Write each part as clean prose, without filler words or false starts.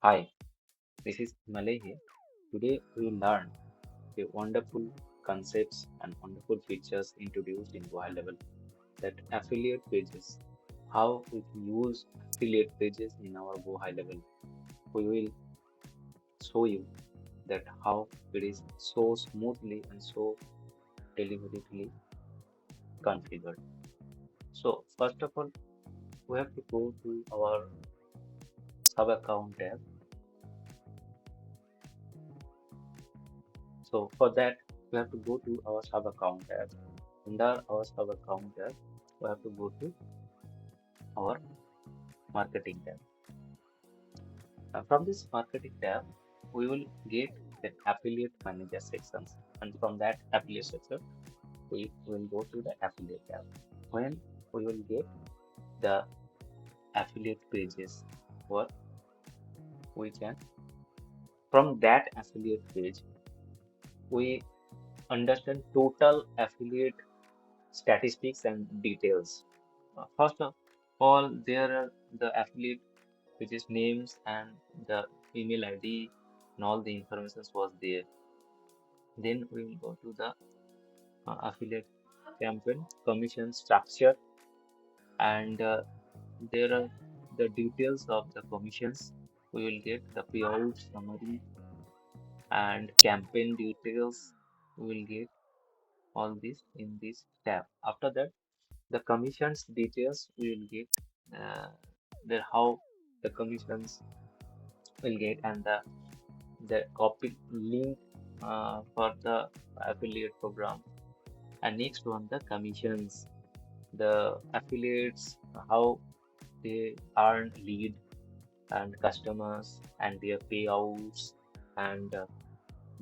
Hi, this is Malay here. Today we will learn the wonderful concepts and wonderful features introduced in GoHighlevel, that affiliate pages. How we can use affiliate pages in our GoHighlevel. We will show you that how it is so smoothly and so deliberately configured. So first of all, we have to go to our sub account tab. So for that, we have to go to our sub account tab. Under our sub account tab, we have to go to our marketing tab. From this marketing tab, we will get the affiliate manager sections, and from that affiliate section, we will go to the affiliate tab. When we will get the affiliate pages, where we can from that affiliate page, we understand total affiliate statistics and details. First of all, there are the affiliate which is names and the email ID and all the information was there. Then we will go to the affiliate campaign commission structure, and there are the details of the commissions. We will get the payout summary and campaign details. We will get all this in this tab. After that, the commissions details we will get the how the commissions will get, and the copy link for the affiliate program. And next one, the commissions, the affiliates, how they earn lead and customers and their payouts, and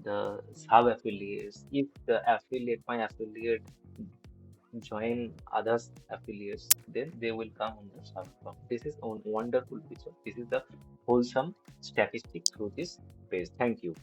the sub affiliates. If the affiliate, my affiliate, join others affiliates, then they will come on the sub account. This is a wonderful feature. This is the wholesome statistic through this page. Thank you.